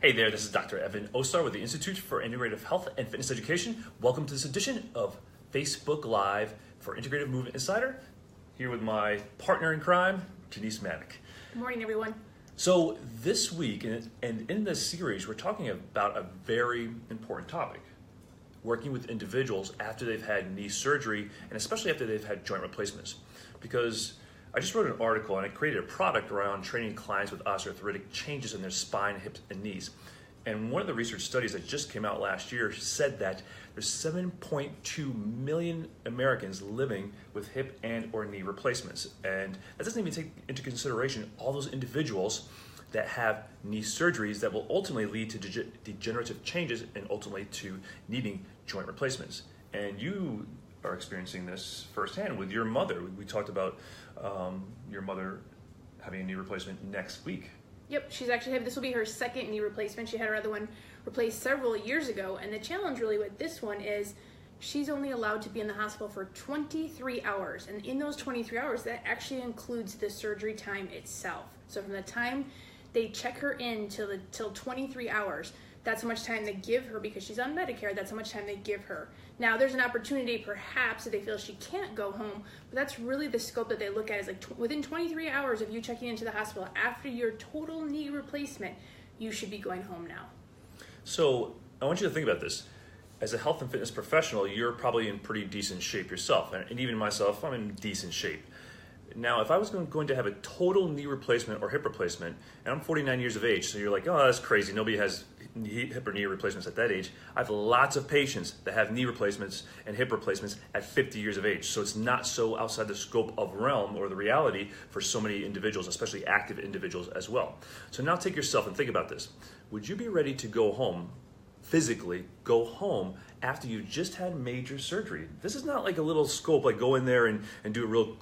Hey there, this is Dr. Evan Ostar with the Institute for Integrative Health and Fitness Education. Welcome to this edition of Facebook Live for Integrative Movement Insider. Here with my partner in crime, Janice Manick. Good morning, everyone. So this week, and in this series, we're talking about a very important topic. Working with individuals after they've had knee surgery, and especially after they've had joint replacements. Because I just wrote an article and I created a product around training clients with osteoarthritic changes in their spine, hips, and knees. And one of the research studies that just came out last year said that there's 7.2 million Americans living with hip and or knee replacements. And that doesn't even take into consideration all those individuals that have knee surgeries that will ultimately lead to degenerative changes and ultimately to needing joint replacements. And you are experiencing this firsthand with your mother. We talked about your mother having a knee replacement next week. Yep, this will be her second knee replacement. She had her other one replaced several years ago, and the challenge really with this one is she's only allowed to be in the hospital for 23 hours, and in those 23 hours, that actually includes the surgery time itself. So from the time they check her in till 23 hours, that's how much time they give her because she's on Medicare. That's how much time they give her. Now, there's an opportunity perhaps if they feel she can't go home, but that's really the scope that they look at is like within 23 hours of you checking into the hospital after your total knee replacement, you should be going home now. So I want you to think about this. As a health and fitness professional, you're probably in pretty decent shape yourself. And even myself, I'm in decent shape. Now, if I was going to have a total knee replacement or hip replacement, and I'm 49 years of age, so you're like, oh, that's crazy. Nobody has hip or knee replacements at that age. I have lots of patients that have knee replacements and hip replacements at 50 years of age. So it's not so outside the scope of realm or the reality for so many individuals, especially active individuals as well. So now take yourself and think about this. Would you be ready to go home, physically go home after you just had major surgery? This is not like a little scope, like go in there and do a real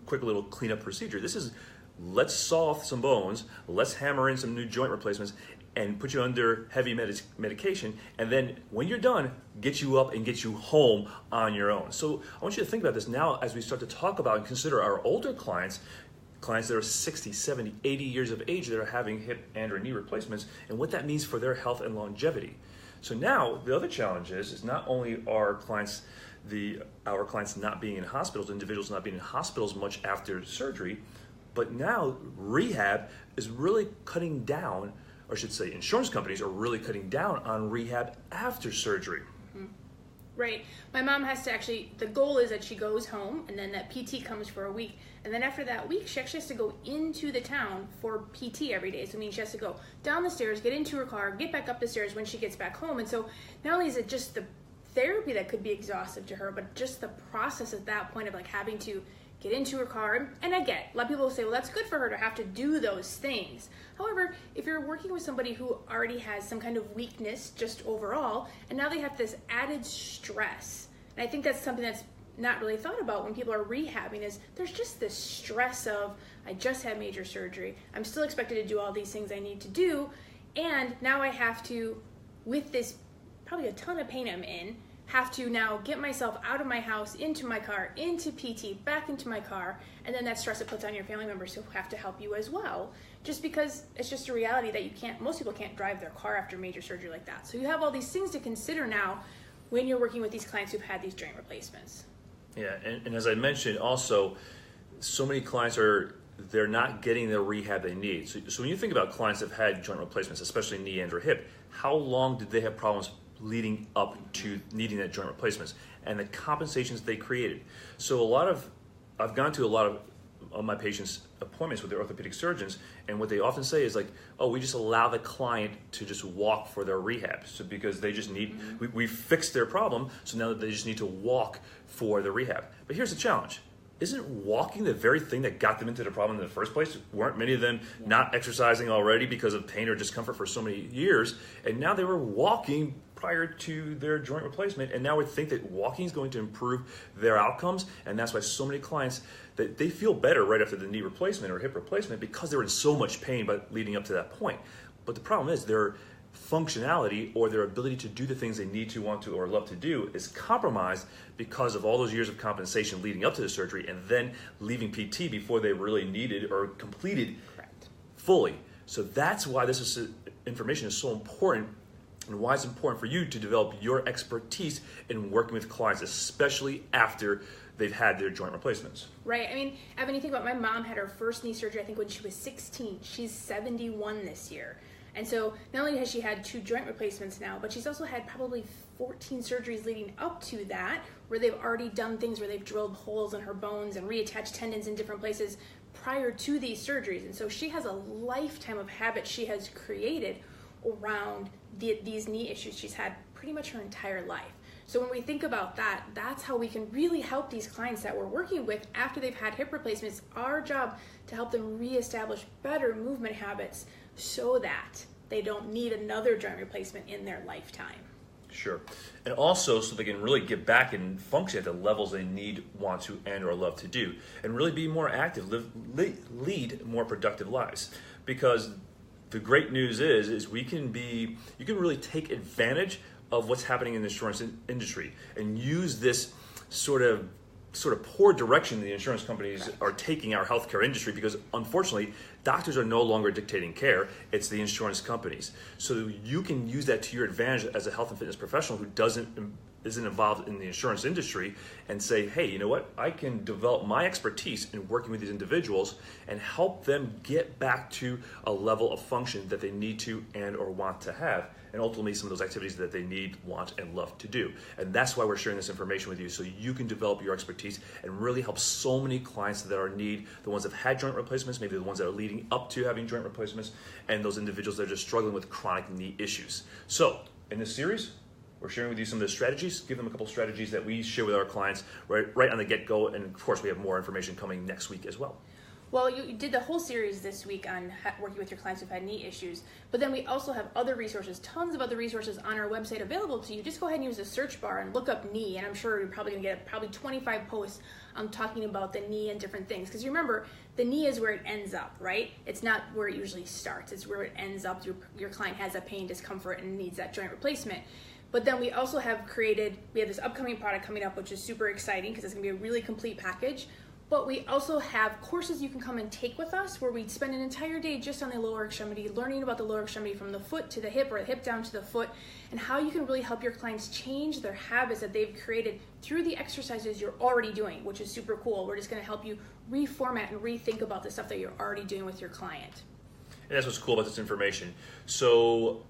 quick little cleanup procedure. This is, let's saw off some bones, let's hammer in some new joint replacements and put you under heavy medication, and then when you're done, get you up and get you home on your own. So I want you to think about this now as we start to talk about and consider our older clients that are 60, 70, 80 years of age that are having hip and or knee replacements and what that means for their health and longevity. So now the other challenge is not only are our clients not being in hospitals, individuals not being in hospitals much after surgery, but now rehab is really cutting down, or I should say insurance companies are really cutting down on rehab after surgery. Mm-hmm. Right. My mom has to the goal is that she goes home and then that PT comes for a week. And then after that week, she actually has to go into the town for PT every day. So I mean, she has to go down the stairs, get into her car, get back up the stairs when she gets back home. And so not only is it just the therapy that could be exhaustive to her, but just the process at that point of like having to get into her car. And I get, a lot of people will say, well, that's good for her to have to do those things. However, if you're working with somebody who already has some kind of weakness just overall, and now they have this added stress, and I think that's something that's not really thought about when people are rehabbing is there's just this stress of, I just had major surgery, I'm still expected to do all these things I need to do, and now I have to, with this probably a ton of pain I'm in, have to now get myself out of my house, into my car, into PT, back into my car, and then that stress it puts on your family members who have to help you as well. Just because it's just a reality that most people can't drive their car after major surgery like that. So you have all these things to consider now when you're working with these clients who've had these joint replacements. Yeah, and as I mentioned also, so many clients they're not getting the rehab they need. So when you think about clients that have had joint replacements, especially knee and or hip, how long did they have problems leading up to needing that joint replacements and the compensations they created? So I've gone to a lot of my patients' appointments with their orthopedic surgeons, and what they often say is like, oh, we just allow the client to just walk for their rehab. So because they just need, we fixed their problem, so now they just need to walk for the rehab. But here's the challenge. Isn't walking the very thing that got them into the problem in the first place? Weren't many of them not exercising already because of pain or discomfort for so many years? And now they were walking prior to their joint replacement, and now we think that walking is going to improve their outcomes, and that's why so many clients, that they feel better right after the knee replacement or hip replacement because they were in so much pain by leading up to that point. But the problem is their functionality or their ability to do the things they need to, want to, or love to do is compromised because of all those years of compensation leading up to the surgery and then leaving PT before they really needed or completed fully. So that's why this is information is so important, and why it's important for you to develop your expertise in working with clients, especially after they've had their joint replacements. Right. I mean, Evan, you think about my mom had her first knee surgery, I think, when she was 16. She's 71 this year. And so not only has she had 2 joint replacements now, but she's also had probably 14 surgeries leading up to that, where they've already done things where they've drilled holes in her bones and reattached tendons in different places prior to these surgeries. And so she has a lifetime of habits she has created around these knee issues she's had pretty much her entire life. So when we think about that, that's how we can really help these clients that we're working with after they've had hip replacements. Our job to help them reestablish better movement habits so that they don't need another joint replacement in their lifetime. Sure. And also so they can really get back and function at the levels they need, want to, and or love to do, and really be more active, lead more productive lives. Because the great news is you can really take advantage of what's happening in the insurance industry and use this sort of poor direction the insurance companies are taking our healthcare industry, because unfortunately doctors are no longer dictating care, it's the insurance companies. So you can use that to your advantage as a health and fitness professional who isn't involved in the insurance industry, and say, hey, you know what, I can develop my expertise in working with these individuals and help them get back to a level of function that they need to and or want to have, and ultimately some of those activities that they need, want, and love to do. And that's why we're sharing this information with you, so you can develop your expertise and really help so many clients that are in need, the ones that have had joint replacements, maybe the ones that are leading up to having joint replacements, and those individuals that are just struggling with chronic knee issues. So in this series, we're sharing with you some of the strategies, give them a couple strategies that we share with our clients right on the get-go, and of course we have more information coming next week as well. Well, you did the whole series this week on working with your clients who've had knee issues, but then we also have other resources, tons of other resources on our website available to you. Just go ahead and use the search bar and look up knee, and I'm sure you're probably going to get probably 25 posts talking about the knee and different things. Because you remember, the knee is where it ends up, right? It's not where it usually starts. It's where it ends up. Your client has that pain, discomfort, and needs that joint replacement. But then we also have we have this upcoming product coming up, which is super exciting because it's going to be a really complete package. But we also have courses you can come and take with us, where we spend an entire day just on the lower extremity, learning about the lower extremity from the foot to the hip, or the hip down to the foot, and how you can really help your clients change their habits that they've created through the exercises you're already doing, which is super cool. We're just going to help you reformat and rethink about the stuff that you're already doing with your client. And that's what's cool about this information. So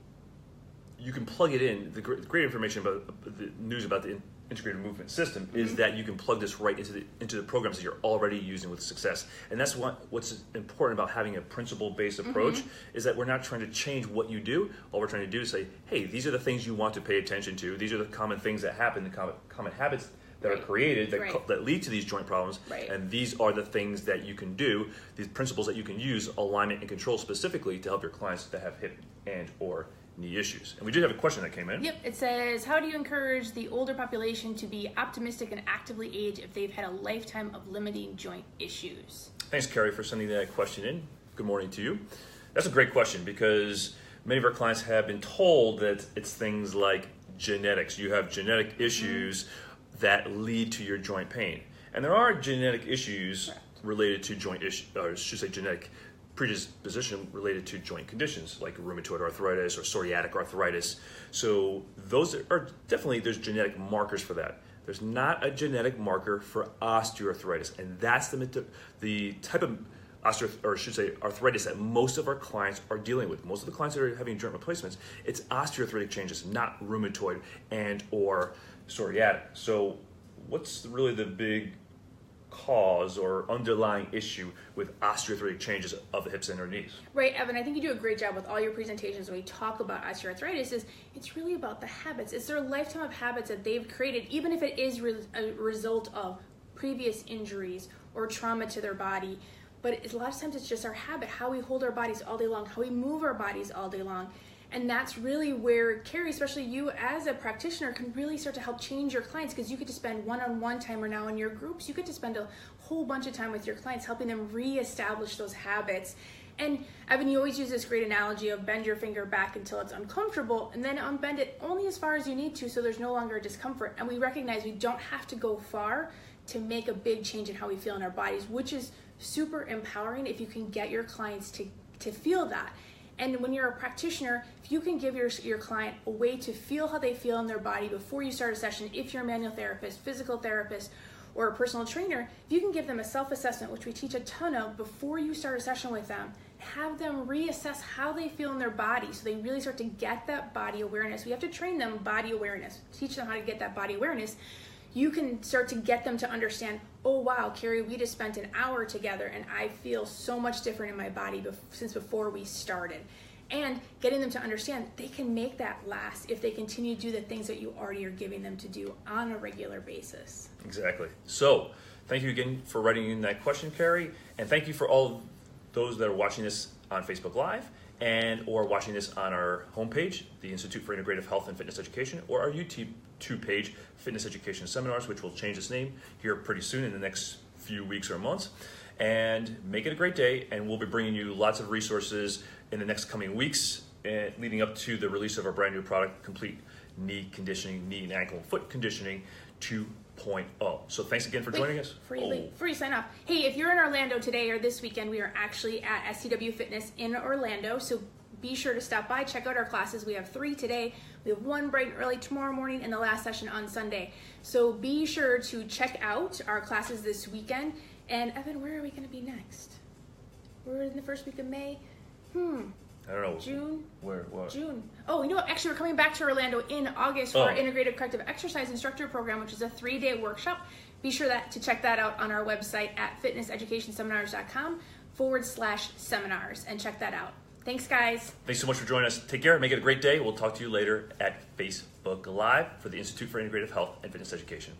you can plug it in. The great information about the news about the integrated movement system is that you can plug this right into the programs that you're already using with success. And that's what's important about having a principle-based approach, is that we're not trying to change what you do. All we're trying to do is say, hey, these are the things you want to pay attention to. These are the common things that happen, the common habits that are created that lead to these joint problems. And these are the things that you can do, these principles that you can use, alignment and control specifically, to help your clients that have hip and or knee issues. And we did have a question that came in. Yep, it says, how do you encourage the older population to be optimistic and actively age if they've had a lifetime of limiting joint issues? Thanks, Carrie, for sending that question in. Good morning to you. That's a great question, because many of our clients have been told that it's things like genetics. You have genetic issues that lead to your joint pain. And there are genetic issues related to joint issues, or I should say genetic predisposition related to joint conditions like rheumatoid arthritis or psoriatic arthritis. So those are definitely, there's genetic markers for that. There's not a genetic marker for osteoarthritis, and that's the type of arthritis that most of our clients are dealing with. Most of the clients that are having joint replacements, it's osteoarthritic changes, not rheumatoid and or psoriatic. So what's really the big cause or underlying issue with osteoarthritic changes of the hips and or knees? Right, Evan, I think you do a great job with all your presentations when we talk about osteoarthritis. It's really about the habits. It's their lifetime of habits that they've created, even if it is a result of previous injuries or trauma to their body. But a lot of times it's just our habit, how we hold our bodies all day long, how we move our bodies all day long. And that's really where, Carrie, especially you as a practitioner, can really start to help change your clients, because you get to spend one-on-one time, or now in your groups, you get to spend a whole bunch of time with your clients, helping them reestablish those habits. And Evan, you always use this great analogy of bend your finger back until it's uncomfortable, and then unbend it only as far as you need to, so there's no longer a discomfort. And we recognize we don't have to go far to make a big change in how we feel in our bodies, which is super empowering if you can get your clients to feel that. And when you're a practitioner, if you can give your client a way to feel how they feel in their body before you start a session, if you're a manual therapist, physical therapist, or a personal trainer, if you can give them a self-assessment, which we teach a ton of before you start a session with them, have them reassess how they feel in their body so they really start to get that body awareness. We have to train them body awareness, teach them how to get that body awareness. You can start to get them to understand, oh wow, Carrie, we just spent an hour together and I feel so much different in my body since before we started. And getting them to understand they can make that last if they continue to do the things that you already are giving them to do on a regular basis. Exactly. So thank you again for writing in that question, Carrie. And thank you for all those that are watching this on Facebook Live and or watching this on our homepage, the Institute for Integrative Health and Fitness Education, or our YouTube page, Fitness Education Seminars, which will change its name here pretty soon in the next few weeks or months. And make it a great day, and we'll be bringing you lots of resources in the next coming weeks leading up to the release of our brand new product, Complete Knee Conditioning, Knee and Ankle and Foot Conditioning 2.0. So thanks again for joining us. Before you sign off, hey, if you're in Orlando today or this weekend, we are actually at SCW Fitness in Orlando, so be sure to stop by, check out our classes. We have 3 today, we have 1 bright and early tomorrow morning, and the last session on Sunday. So be sure to check out our classes this weekend. And Evan, where are we going to be next? We're in the first week of May. I don't know. June? Where? What? June. Oh, you know what? Actually, we're coming back to Orlando in August for our Integrative Corrective Exercise Instructor Program, which is a 3-day workshop. Be sure to check that out on our website at fitnesseducationseminars.com/seminars and check that out. Thanks, guys. Thanks so much for joining us. Take care. Make it a great day. We'll talk to you later at Facebook Live for the Institute for Integrative Health and Fitness Education.